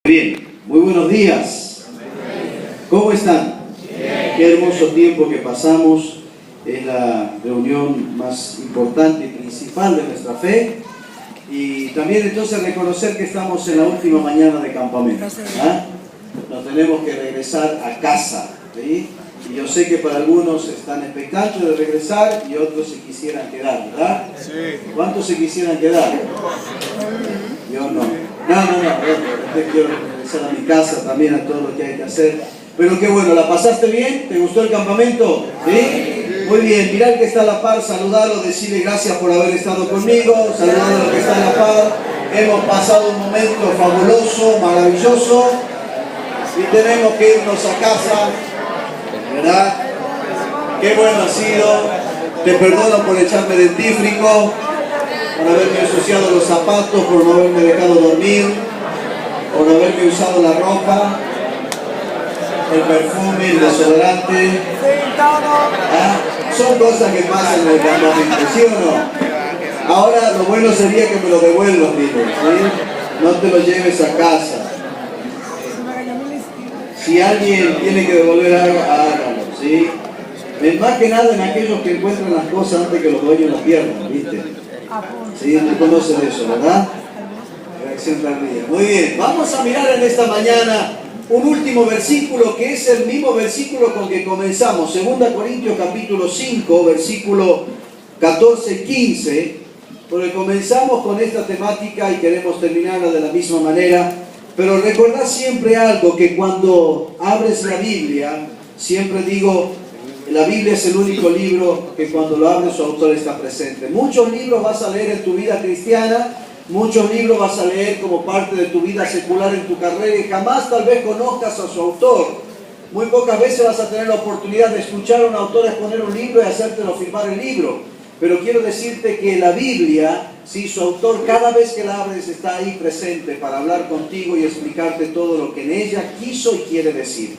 Bien, muy buenos días. ¿Cómo están? Bien. Qué hermoso tiempo que pasamos. Es la reunión más importante y principal de nuestra fe. Y también entonces reconocer que estamos en la última mañana de campamento. Nos tenemos que regresar a casa, ¿sí? Y yo sé que para algunos están expectantes de regresar y otros se quisieran quedar, ¿verdad? Sí. ¿Cuántos se quisieran quedar? Yo no. Yo quiero regresar a mi casa también, a todo lo que hay que hacer. Pero qué bueno, ¿la pasaste bien? ¿Te gustó el campamento? ¿Sí? Muy bien, mirá el que está a la par, saludarlo, decirle gracias por haber estado conmigo, saludar al que está a la par. Hemos pasado un momento fabuloso, maravilloso y tenemos que irnos a casa, ¿verdad? Qué bueno ha sido. Te perdono por echarme dentífrico, por haberme ensuciado los zapatos, por no haberme dejado dormir, por haberme usado la ropa, el perfume, el desodorante. Son cosas que pasan en el campamento, ¿sí o no? Ahora lo bueno sería que me lo devuelvas, digo, ¿sí? No te lo lleves a casa. Si alguien tiene que devolver algo, hágalo, ¿sí? Más que nada en aquellos que encuentran las cosas antes que los dueños las pierdan, ¿viste? Sí, tú conoces eso, ¿verdad? Reacción tardía. Muy bien, vamos a mirar en esta mañana un último versículo que es el mismo versículo con que comenzamos, 2 Corintios capítulo 5, versículo 14-15, porque comenzamos con esta temática y queremos terminarla de la misma manera, pero recordad siempre algo, que cuando abres la Biblia, siempre digo, la Biblia es el único libro que cuando lo abres su autor está presente. Muchos libros vas a leer en tu vida cristiana, muchos libros vas a leer como parte de tu vida secular en tu carrera y jamás tal vez conozcas a su autor. Muy pocas veces vas a tener la oportunidad de escuchar a un autor exponer un libro y hacértelo firmar el libro. Pero quiero decirte que la Biblia, sí, su autor cada vez que la abres está ahí presente para hablar contigo y explicarte todo lo que en ella quiso y quiere decir.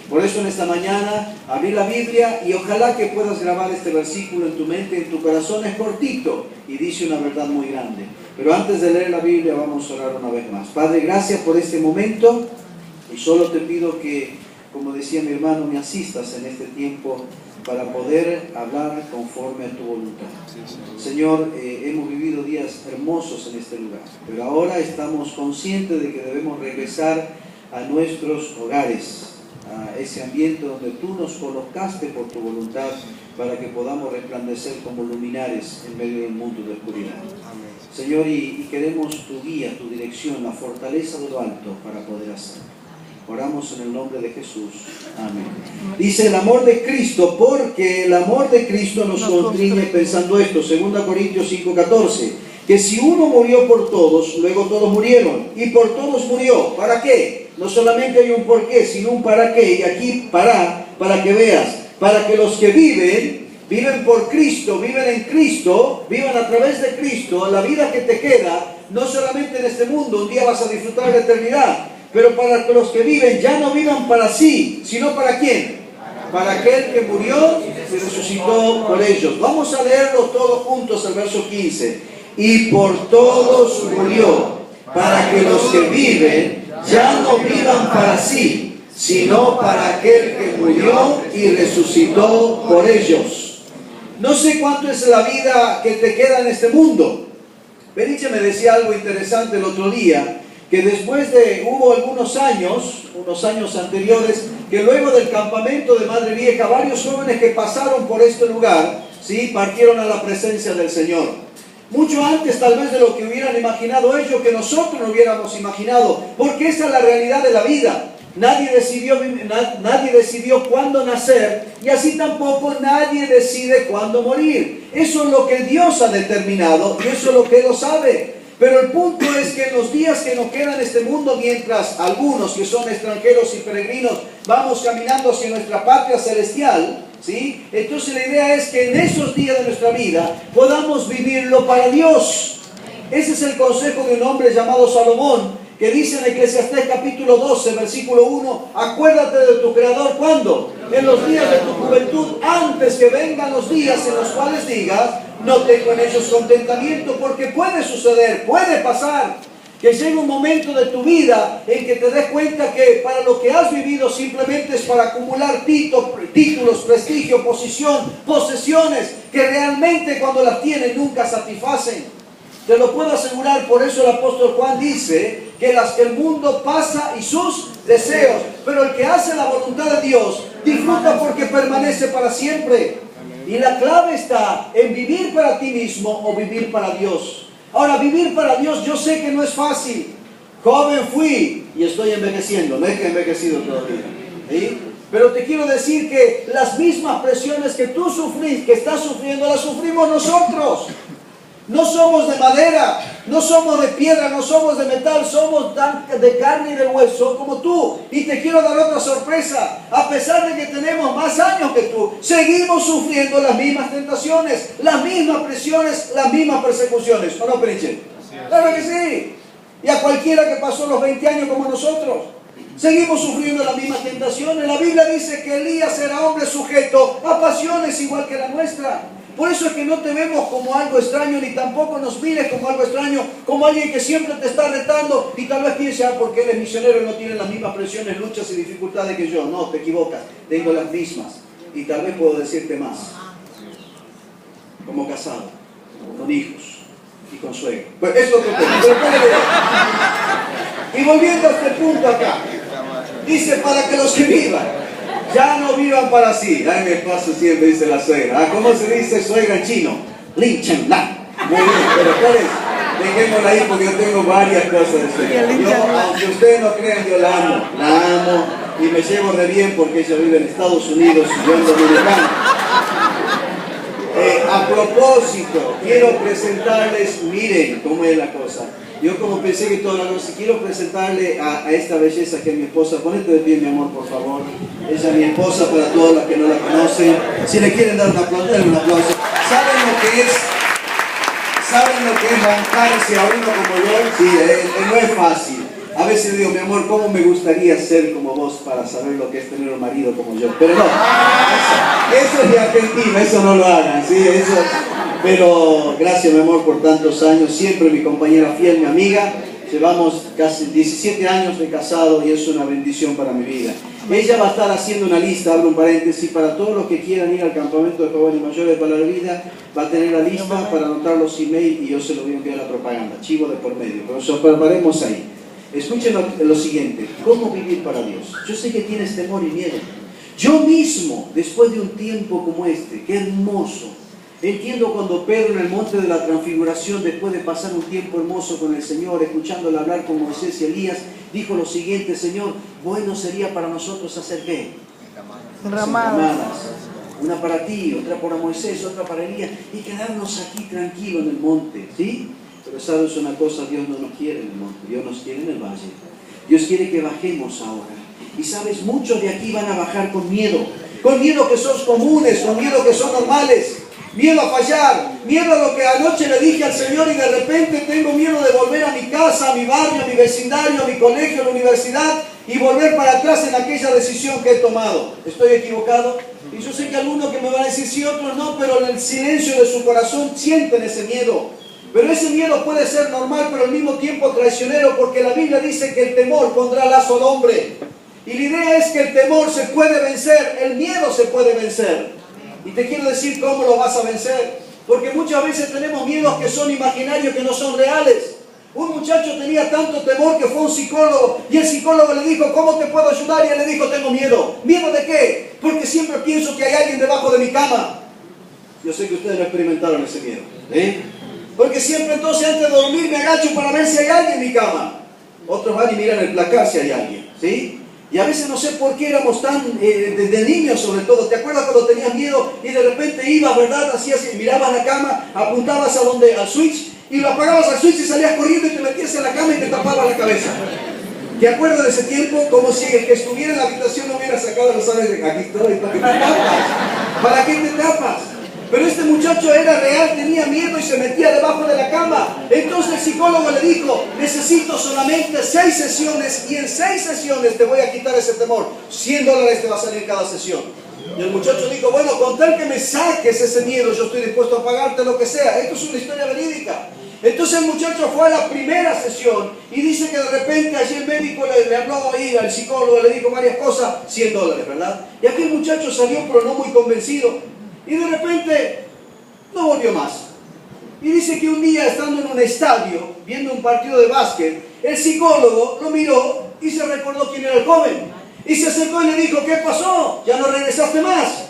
Por eso en esta mañana abrí la Biblia y ojalá que puedas grabar este versículo en tu mente, en tu corazón. Es cortito y dice una verdad muy grande. Pero antes de leer la Biblia vamos a orar una vez más. Padre, gracias por este momento y solo te pido que, como decía mi hermano, me asistas en este tiempo para poder hablar conforme a tu voluntad. Señor, hemos vivido días hermosos en este lugar, pero ahora estamos conscientes de que debemos regresar a nuestros hogares, a ese ambiente donde tú nos colocaste por tu voluntad para que podamos resplandecer como luminares en medio del mundo de oscuridad. Amén. Señor, y queremos tu guía, tu dirección, la fortaleza de lo alto para poder hacerlo. Oramos en el nombre de Jesús. Amén. Dice el amor de Cristo, porque el amor de Cristo nos constriñe pensando esto, 2 Corintios 5:14, que si uno murió por todos, luego todos murieron, y por todos murió. ¿Para qué? No solamente hay un por qué, sino un para qué, y aquí para que veas, para que los que viven por Cristo, viven en Cristo, vivan a través de Cristo, la vida que te queda, no solamente en este mundo, un día vas a disfrutar la eternidad, pero para que los que viven ya no vivan para sí, sino para ¿quién? Para aquel que murió y resucitó por ellos. Vamos a leerlo todos juntos, el verso 15. Y por todos murió, para que los que viven ya no vivan para sí, sino para aquel que murió y resucitó por ellos. No sé cuánto es la vida que te queda en este mundo. Beniche me decía algo interesante el otro día, que después de, hubo unos años anteriores, que luego del campamento de Madre Vieja, varios jóvenes que pasaron por este lugar, ¿sí?, partieron a la presencia del Señor. Mucho antes tal vez de lo que hubieran imaginado ellos, que nosotros no hubiéramos imaginado, porque esa es la realidad de la vida. Nadie decidió cuándo nacer y así tampoco nadie decide cuándo morir. Eso es lo que Dios ha determinado y eso es lo que Él lo sabe. Pero el punto es que en los días que nos quedan en este mundo, mientras algunos que son extranjeros y peregrinos vamos caminando hacia nuestra patria celestial, ¿sí?, entonces la idea es que en esos días de nuestra vida podamos vivirlo para Dios. Ese es el consejo de un hombre llamado Salomón, que dice en Eclesiastés capítulo 12, versículo 1, acuérdate de tu Creador, ¿cuándo? En los días de tu juventud, antes que vengan los días en los cuales digas, no tengo en ellos contentamiento, porque puede suceder, puede pasar. Que llegue un momento de tu vida en que te des cuenta que para lo que has vivido simplemente es para acumular títulos, prestigio, posición, posesiones, que realmente cuando las tienes nunca satisfacen. Te lo puedo asegurar, por eso el apóstol Juan dice que el mundo pasa y sus deseos, pero el que hace la voluntad de Dios disfruta porque permanece para siempre. Y la clave está en vivir para ti mismo o vivir para Dios. Ahora, vivir para Dios yo sé que no es fácil. Joven fui y estoy envejeciendo, no es que he envejecido todavía, ¿sí? Pero te quiero decir que las mismas presiones que tú sufrís, que estás sufriendo, las sufrimos nosotros. No somos de madera, no somos de piedra, no somos de metal, somos de carne y de hueso como tú. Y te quiero dar otra sorpresa. A pesar de que tenemos más años que tú, seguimos sufriendo las mismas tentaciones, las mismas presiones, las mismas persecuciones. ¿O no, Periche? Claro que sí. Y a cualquiera que pasó los 20 años como nosotros, seguimos sufriendo las mismas tentaciones. La Biblia dice que Elías era hombre sujeto a pasiones igual que la nuestra. Por eso es que no te vemos como algo extraño, ni tampoco nos mires como algo extraño, como alguien que siempre te está retando y tal vez piense, porque él es misionero y no tiene las mismas presiones, luchas y dificultades que yo. No, te equivocas, tengo las mismas y tal vez puedo decirte más. Como casado, con hijos y con suegro. Pues eso es otro tema. Y volviendo a este punto acá, dice para que los que vivan ya no vivan para sí. Ay, me paso siempre, dice la suegra. ¿Cómo se dice suegra en chino? Lin Chen Lan. Muy bien, pero ¿cuál es? Dejémosla ahí porque yo tengo varias cosas de suegra. Yo, aunque ustedes no crean, yo la amo y me llevo de bien porque ella vive en Estados Unidos y yo en Dominicana. A propósito, quiero presentarles, miren cómo es la cosa. Yo como pensé que toda la noche, quiero presentarle a esta belleza que es mi esposa. Ponete de pie, mi amor, por favor. Ella es mi esposa para todos los que no la conocen. Si le quieren dar un aplauso, denle un aplauso. ¿Saben lo que es? ¿Saben lo que es bancarse a uno como yo? Sí, no es fácil. A veces digo, mi amor, ¿cómo me gustaría ser como vos para saber lo que es tener un marido como yo? Pero no, eso es de Argentina, eso no lo hagan, ¿sí? Eso. Pero gracias, mi amor, por tantos años, siempre mi compañera fiel, mi amiga. Llevamos casi 17 años de casado y es una bendición para mi vida. Ella va a estar haciendo una lista, abro un paréntesis, para todos los que quieran ir al campamento de jóvenes mayores para la vida, va a tener la lista para anotar los emails y yo se lo voy a enviar a la propaganda, chivo de por medio, pero nos preparemos ahí. Escuchen lo siguiente, ¿cómo vivir para Dios? Yo sé que tienes temor y miedo. Yo mismo, después de un tiempo como este, qué hermoso, entiendo cuando Pedro en el monte de la transfiguración, después de pasar un tiempo hermoso con el Señor, escuchándole hablar con Moisés y Elías, dijo lo siguiente: Señor, bueno sería para nosotros hacer ¿qué? Ramadas. Una para ti, otra para Moisés, otra para Elías, y quedarnos aquí tranquilos en el monte, ¿sí? Pero sabes una cosa, Dios no nos quiere en el monte, Dios nos quiere en el valle. Dios quiere que bajemos ahora. Y sabes, muchos de aquí van a bajar con miedo que son comunes, con miedo que son normales. Miedo a fallar, miedo a lo que anoche le dije al Señor y de repente tengo miedo de volver a mi casa, a mi barrio, a mi vecindario, a mi colegio, a la universidad y volver para atrás en aquella decisión que he tomado. ¿Estoy equivocado? Y yo sé que algunos que me van a decir sí, otros no, pero en el silencio de su corazón sienten ese miedo. Pero ese miedo puede ser normal, pero al mismo tiempo traicionero, porque la Biblia dice que el temor pondrá lazo al hombre. Y la idea es que el temor se puede vencer, el miedo se puede vencer. Y te quiero decir cómo lo vas a vencer. Porque muchas veces tenemos miedos que son imaginarios, que no son reales. Un muchacho tenía tanto temor que fue a un psicólogo y el psicólogo le dijo, ¿cómo te puedo ayudar? Y él le dijo, tengo miedo. ¿Miedo de qué? Porque siempre pienso que hay alguien debajo de mi cama. Yo sé que ustedes no experimentaron ese miedo, ¿eh? Porque siempre entonces antes de dormir me agacho para ver si hay alguien en mi cama. Otros van y miran el placar si hay alguien, ¿sí? Y a veces no sé por qué éramos tan, de niños sobre todo. ¿Te acuerdas cuando tenías miedo y de repente ibas, verdad? Hacías, mirabas la cama, apuntabas al switch y lo apagabas al switch y salías corriendo y te metías en la cama y te tapabas la cabeza. ¿Te acuerdas de ese tiempo? Como si el que estuviera en la habitación no hubiera sacado los aros de aquí estoy, ¿para qué te tapas? ¿Para qué te tapas? Pero este muchacho era real, tenía miedo y se metía debajo de la cama. Entonces el psicólogo le dijo, necesito solamente 6 sesiones y en 6 sesiones te voy a quitar ese temor. $100 te va a salir cada sesión. Y el muchacho dijo, bueno, con tal que me saques ese miedo, yo estoy dispuesto a pagarte lo que sea. Esto es una historia verídica. Entonces el muchacho fue a la primera sesión y dice que de repente allí el médico le habló ahí al psicólogo, le dijo varias cosas, $100, ¿verdad? Y aquel muchacho salió pero no muy convencido y de repente no volvió más. Y dice que un día estando en un estadio, viendo un partido de básquet, el psicólogo lo miró y se recordó quién era el joven. Y se acercó y le dijo, ¿qué pasó? ¿Ya no regresaste más?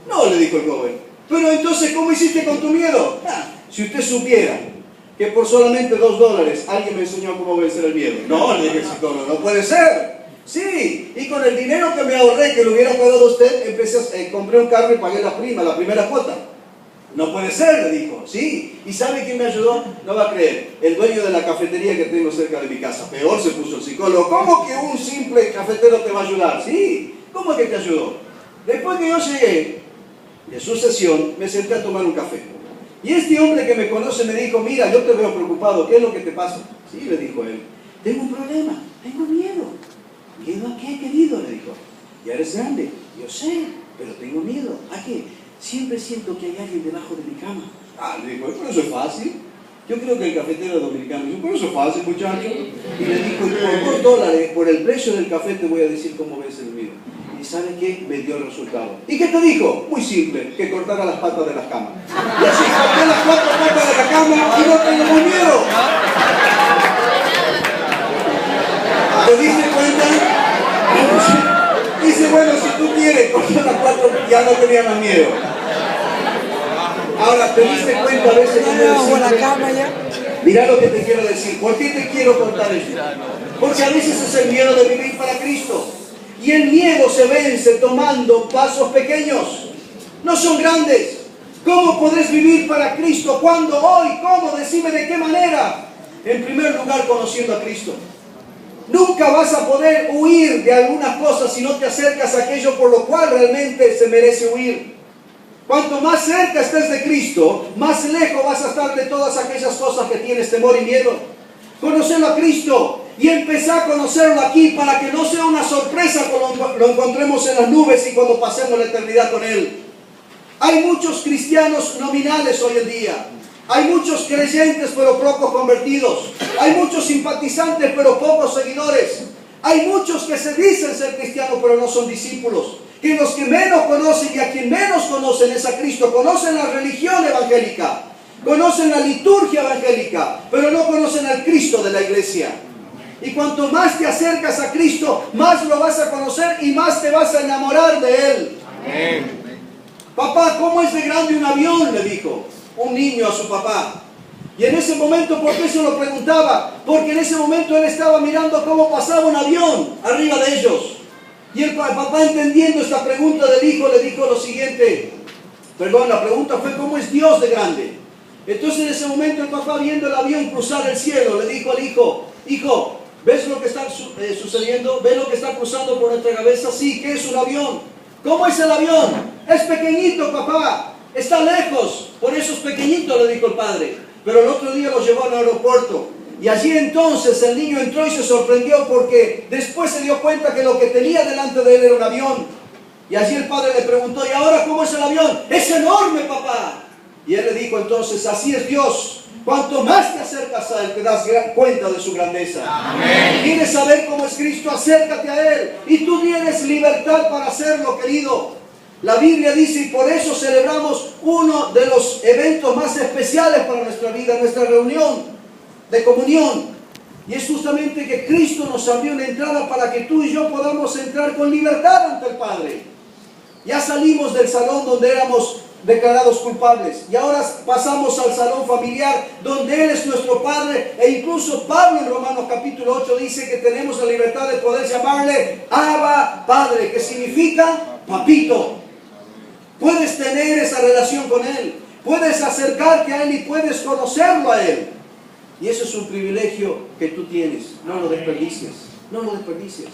No, le dijo el joven. Pero entonces, ¿cómo hiciste con tu miedo? Si usted supiera que por solamente $2 alguien me enseñó cómo vencer el miedo. No, le dije el psicólogo, no puede ser. Sí, y con el dinero que me ahorré, que lo hubiera pagado usted, compré un carro y pagué la primera cuota. No puede ser, le dijo. Sí, ¿y sabe quién me ayudó? No va a creer, el dueño de la cafetería que tengo cerca de mi casa. Peor se puso el psicólogo. ¿Cómo que un simple cafetero te va a ayudar? Sí, ¿cómo que te ayudó? Después que yo llegué de su sesión, me senté a tomar un café. Y este hombre que me conoce me dijo, mira, yo te veo preocupado, ¿qué es lo que te pasa? Sí, le dijo él, tengo un problema, tengo miedo. ¿Miedo a qué, querido? Le dijo, ya eres grande, yo sé, pero tengo miedo. ¿A qué? Siempre siento que hay alguien debajo de mi cama. Le dijo, ¿pero eso es fácil? Yo creo que el cafetero dominicano dijo, ¿pero eso es fácil, muchacho? Y le dijo, por $2, por el precio del café te voy a decir cómo ves el mío. ¿Y sabe qué? Me dio el resultado. ¿Y qué te dijo? Muy simple, que cortara las patas de las camas. Y así corté las 4 patas de la cama y no tengo más miedo. ¿Te diste cuenta? Dice, bueno, si tú quieres cortar las 4, ya no tenía más miedo. Ahora, ¿te diste cuenta a veces cómo decirte? Mira lo que te quiero decir. ¿Por qué te quiero contar esto? Porque a veces es el miedo de vivir para Cristo. Y el miedo se vence tomando pasos pequeños. No son grandes. ¿Cómo podés vivir para Cristo? ¿Cuándo? Hoy. ¿Cómo? Decime de qué manera. En primer lugar, conociendo a Cristo. Nunca vas a poder huir de algunas cosas si no te acercas a aquello por lo cual realmente se merece huir. Cuanto más cerca estés de Cristo, más lejos vas a estar de todas aquellas cosas que tienes temor y miedo. Conocerlo a Cristo y empezar a conocerlo aquí para que no sea una sorpresa cuando lo encontremos en las nubes y cuando pasemos la eternidad con Él. Hay muchos cristianos nominales hoy en día. Hay muchos creyentes pero pocos convertidos. Hay muchos simpatizantes pero pocos seguidores. Hay muchos que se dicen ser cristianos pero no son discípulos. Que los que menos conocen y a quien menos conocen es a Cristo. Conocen la religión evangélica, conocen la liturgia evangélica, pero no conocen al Cristo de la iglesia. Y cuanto más te acercas a Cristo, más lo vas a conocer y más te vas a enamorar de Él. Amén. Papá, ¿cómo es de grande un avión? Le dijo un niño a su papá. Y en ese momento, ¿por qué se lo preguntaba? Porque en ese momento él estaba mirando cómo pasaba un avión arriba de ellos. Y el papá, entendiendo esta pregunta del hijo, le dijo lo siguiente. La pregunta fue, ¿cómo es Dios de grande? Entonces en ese momento el papá, viendo el avión cruzar el cielo, le dijo al hijo, hijo, ¿ves lo que está sucediendo? ¿Ves lo que está cruzando por nuestra cabeza? Sí, ¿qué es un avión? ¿Cómo es el avión? Es pequeñito, papá, está lejos, por eso es pequeñito, le dijo el padre. Pero el otro día lo llevó al aeropuerto. Y allí entonces el niño entró y se sorprendió porque después se dio cuenta que lo que tenía delante de él era un avión. Y allí el padre le preguntó, ¿y ahora cómo es el avión? ¡Es enorme, papá! Y él le dijo entonces, así es Dios. Cuanto más te acercas a Él, te das cuenta de su grandeza. Amén. ¿Quieres saber cómo es Cristo? Acércate a Él. Y tú tienes libertad para hacerlo, querido. La Biblia dice, y por eso celebramos uno de los eventos más especiales para nuestra vida, nuestra reunión de comunión. Y es justamente que Cristo nos abrió una entrada para que tú y yo podamos entrar con libertad ante el Padre. Ya salimos del salón donde éramos declarados culpables y ahora pasamos al salón familiar donde Él es nuestro Padre, e incluso Pablo en Romanos capítulo 8 dice que tenemos la libertad de poder llamarle Abba Padre, que significa papito. Puedes tener esa relación con Él, puedes acercarte a Él y puedes conocerlo a Él. Y eso es un privilegio que tú tienes. No lo desperdicies, no lo desperdicies.